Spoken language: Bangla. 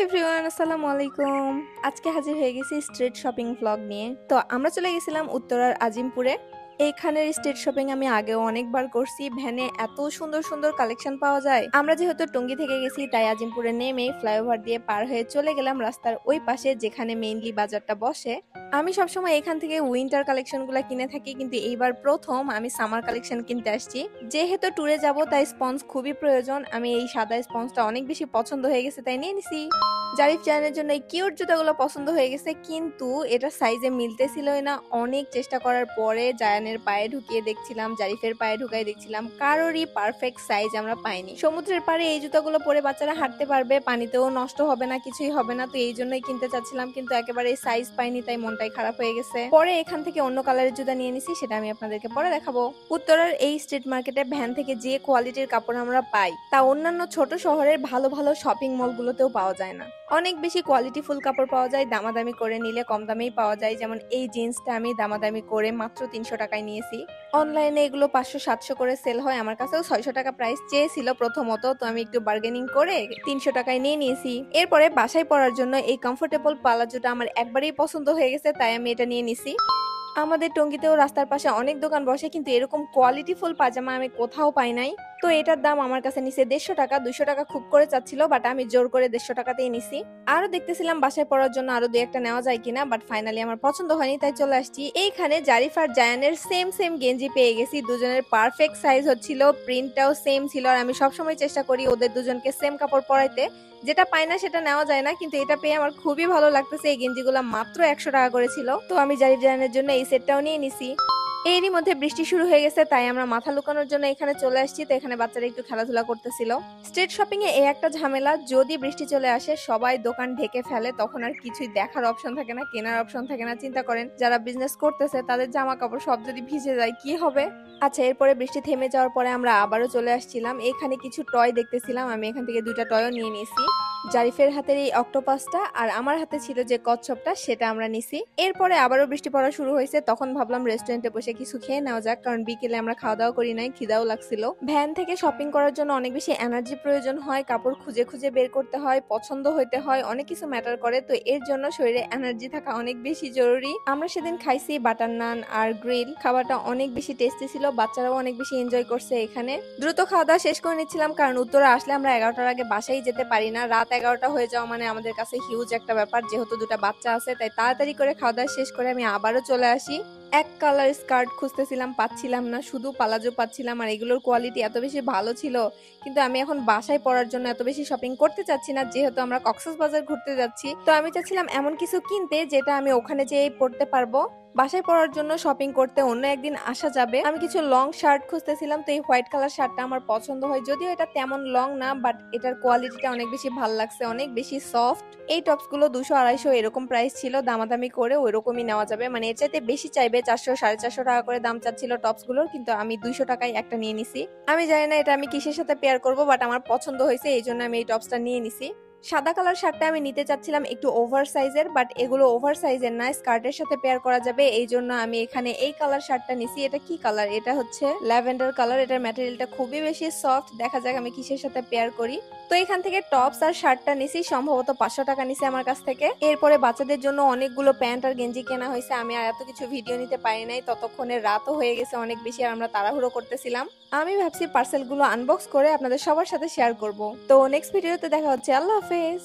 এভরিওয়ান, আসসালামু আলাইকুম। আজকে হাজির হয়ে গেছি স্ট্রিট শপিং ভ্লগ নিয়ে। তো আমরা চলে গেছিলাম উত্তরার আজিমপুরে। এইখানের স্ট্রিট শপিং আমি আগেও অনেকবার করছি। ভ্যানে এত সুন্দর সুন্দর কালেকশন পাওয়া যায়। আমরা যেহেতু টঙ্গী থেকে গেছি তাই আজিমপুরে নেমে ফ্লাইওভার দিয়ে পার হয়ে চলে গেলাম রাস্তার ওই পাশে যেখানে মেইনলি বাজারটা বসে। আমি সবসময় এখান থেকে উইন্টার কালেকশন গুলা কিনে থাকি, কিন্তু এইবার প্রথম আমি সামার কালেকশন কিনতে আসছি। যেহেতু ট্যুরে যাব তাই স্পঞ্জ খুবই প্রয়োজন। আমি এই সাদা স্পঞ্জটা অনেক বেশি পছন্দ হয়ে গেছে তাই নিয়ে নিছি। জারিফ জায়ানের জন্য এই কিউট জুতাগুলো পছন্দ হয়ে গেছে, কিন্তু এটা সাইজে মিলতেছিলই না। অনেক চেষ্টা করার পরে জায়ানের পায়ে ঢুকিয়ে দেখছিলাম, জারিফের পায়ে ঢুকাই দেখছিলাম, কারোরই পারফেক্ট সাইজ আমরা পাইনি। সমুদ্রের পাড়ে এই জুতাগুলো পরে বাচ্চারা হাঁটতে পারবে, পানিতেও নষ্ট হবে না, কিছুই হবে না। তো এই জন্যই কিনতে চাচ্ছিলাম, কিন্তু একেবারে সাইজ পাইনি তাই মনটাই খারাপ হয়ে গেছে। পরে এখান থেকে অন্য কালারের জুতা নিয়ে নিছি, সেটা আমি আপনাদেরকে পরে দেখাবো। উত্তরার এই স্ট্রিট মার্কেটে ভ্যান থেকে যে কোয়ালিটির কাপড় আমরা পাই তা অন্যান্য ছোট শহরের ভালো ভালো শপিং মলগুলোতেও পাওয়া যায় না। অনেক বেশি কোয়ালিটিফুল কাপড় পাওয়া যায়, দামাদামি করে নিলে কম দামেই পাওয়া যায়। যেমন এই জিন্সটা আমি দামাদামি করে মাত্র 300 টাকায় নিয়েছি। অনলাইনে এগুলো 500-700 করে সেল হয়, আমার কাছেও 600 টাকা প্রাইস চেয়েছিল প্রথমত, তো আমি একটু বার্গেনিং করে 300 টাকায় নিয়ে নিয়েছি। এরপরে বাসায় পরার জন্য এই কমফোর্টেবল পালাজোটা আমার একবারেই পছন্দ হয়ে গেছে তাই আমি এটা নিয়ে নিছি। আমাদের টঙ্গীতেও রাস্তার পাশে অনেক দোকান বসে, কিন্তু এরকম কোয়ালিটিফুল পাজামা আমি কোথাও পাই নাই। তো এটার দাম আমার কাছে নিচে 150 টাকা। 200 টাকা খুব করে চাচ্ছিল, বাট আমি জোর করে 150 টাকাতেই নিছি। আরো দেখতেছিলাম বাসায় পরার জন্য আরো 2-1টা নেওয়া যায় কিনা, বাট ফাইনালি আমার পছন্দ হয়নি তাই চলে আসছি। এইখানে জারিফ আর জায়ানের সেম সেম গেঞ্জি পেয়ে গেছি। দুজনের পারফেক্ট সাইজ হচ্ছিল, প্রিন্টটাও সেম ছিল। আর আমি সবসময় চেষ্টা করি ওদের দুজনকে সেম কাপড় পরাইতে, যেটা পাই না সেটা নেওয়া যায় না, কিন্তু এটা পেয়ে আমার খুবই ভালো লাগতেছে। এই গেঞ্জিগুলো মাত্র 100 টাকা করেছিল, তো আমি জারিফ জায়ানের জন্য এই সেটটাও নিয়ে নিছি। এরই মধ্যে বৃষ্টি শুরু হয়ে গেছে তাই আমরা মাথা লুকানোর জন্য এখানে চলে আসছি। তো এখানে বাচ্চারা একটু খেলাধুলা করতেছিল। স্ট্রিট শপিং এ এই একটা ঝামেলা, যদি বৃষ্টি চলে আসে সবাই দোকান ঢেকে ফেলে, তখন আর কিছুই দেখার অপশন থাকে না, কেনার অপশন থাকে না। চিন্তা করেন যারা বিজনেস করতেছে তাদের জামা কাপড় সব যদি ভিজে যায় কি হবে। আচ্ছা, এরপরে বৃষ্টি থেমে যাওয়ার পরে আমরা আবারও চলে আসছিলাম। এখানে কিছু টয় দেখতেছিলাম, আমি এখান থেকে 2টা টয়ও নিয়ে নিয়েছি। জারিফের হাতের এই অক্টোপাসটা আর আমার হাতে ছিল যে কচ্ছপটা, সেটা আমরা নিছি। এরপরে আবারও বৃষ্টি পড়া শুরু হয়েছে, তখন ভাবলাম রেস্টুরেন্টে বসে কিছু খেয়ে নেওয়া যাক, কারণ বিকেলে আমরা খাওয়া দাওয়া করি নাই, খিদাও লাগছিল। ভ্যান থেকে শপিং করার জন্য অনেক বেশি এনার্জি প্রয়োজন হয়, কাপড় খুঁজে খুঁজে বের করতে হয়, পছন্দ হইতে হয়, অনেক কিছু ম্যাটার করে। তো এর জন্য শরীরে এনার্জি থাকা অনেক বেশি জরুরি। আমরা সেদিন খাইছি বাটার নান আর গ্রিল, খাবারটা অনেক বেশি টেস্টি ছিল, বাচ্চারাও অনেক বেশি এনজয় করছে। এখানে দ্রুত খাওয়া দাওয়া শেষ করে নিচ্ছিলাম, কারণ উত্তরে আসলে আমরা 11টার আগে বাসায় যেতে পারি না। রাত 11টা হয়ে যাওয়া মানে আমাদের কাছে হিউজ একটা ব্যাপার, যেহেতু 2টা বাচ্চা আছে তাই তাড়াতাড়ি করে খাওয়া দাওয়া শেষ করে আমি আবারও চলে আসি। এক কালার স্কার্ট খুঁজতেছিলাম, পাচ্ছিলাম না, শুধু পালাজো পাচ্ছিলাম। আর এগুলোর কোয়ালিটি এত বেশি ভালো ছিল, কিন্তু আমি এখন বাসায় পরার জন্য এত বেশি শপিং করতে চাচ্ছি না, যেহেতু আমরা কক্সবাজার ঘুরতে যাচ্ছি। তো আমি চাচ্ছিলাম এমন কিছু কিনতে যেটা আমি ওখানে যেয়ে পড়তে পারবো। বাসায় পরার জন্য শপিং করতে অন্য একদিন আসা যাবে। আমি কিছু লং শার্ট খুঁজতেছিলাম, তো এই হোয়াইট কালার শার্টটা আমার পছন্দ হয়, যদিও এটা তেমন লং না, বাট এটার কোয়ালিটিটা অনেক বেশি ভালো লাগছে, অনেক বেশি সফট। এই টপস গুলো 200-250 এরকম প্রাইস ছিল, দামাদামি করে ওই রকমই নেওয়া যাবে। মানে এর চাইতে বেশি চাইবে, 400-450 টাকা করে দাম চাচ্ছিল টপস গুলোর, কিন্তু আমি 200 টাকায় একটা নিয়ে নিছি। আমি জানি না এটা আমি কিসের সাথে পেয়ার করবো, বাট আমার পছন্দ হয়েছে, এই জন্য আমি এই টপসটা নিয়ে নিছি। সাদা কালার শার্টটা আমি নিতে চাচ্ছিলাম একটু ওভার সাইজের, বাট এগুলো ওভার সাইজের না, স্কার্টের সাথে পেয়ার করা যাবে, এই জন্য আমি এখানে এই কালার শার্টটা নিছি। এটা কি কালার? এটা হচ্ছে ল্যাভেন্ডার কালার। এটার ম্যাটেরিয়ালটা খুবই বেশি সফট, দেখা যাক আমি কিসের সাথে পেয়ার করি। তো এখান থেকে টপস আর শার্টটা নিছি, সম্ভবত 500 টাকা নিছে আমার কাছ থেকে। এরপরে বাচ্চাদের জন্য অনেকগুলো প্যান্ট আর গেঞ্জি কেনা হয়েছে। আমি আর এত কিছু ভিডিও নিতে পারি নাই, ততক্ষণে রাতও হয়ে গেছে অনেক বেশি, আর আমরা তাড়াহুড়ো করতেছিলাম। আমি ভাবছি পার্সেলগুলো আনবক্স করে আপনাদের সবার সাথে শেয়ার করব। তো নেক্সট ভিডিওতে দেখা হচ্ছে। আল্লাহ হাফেজ।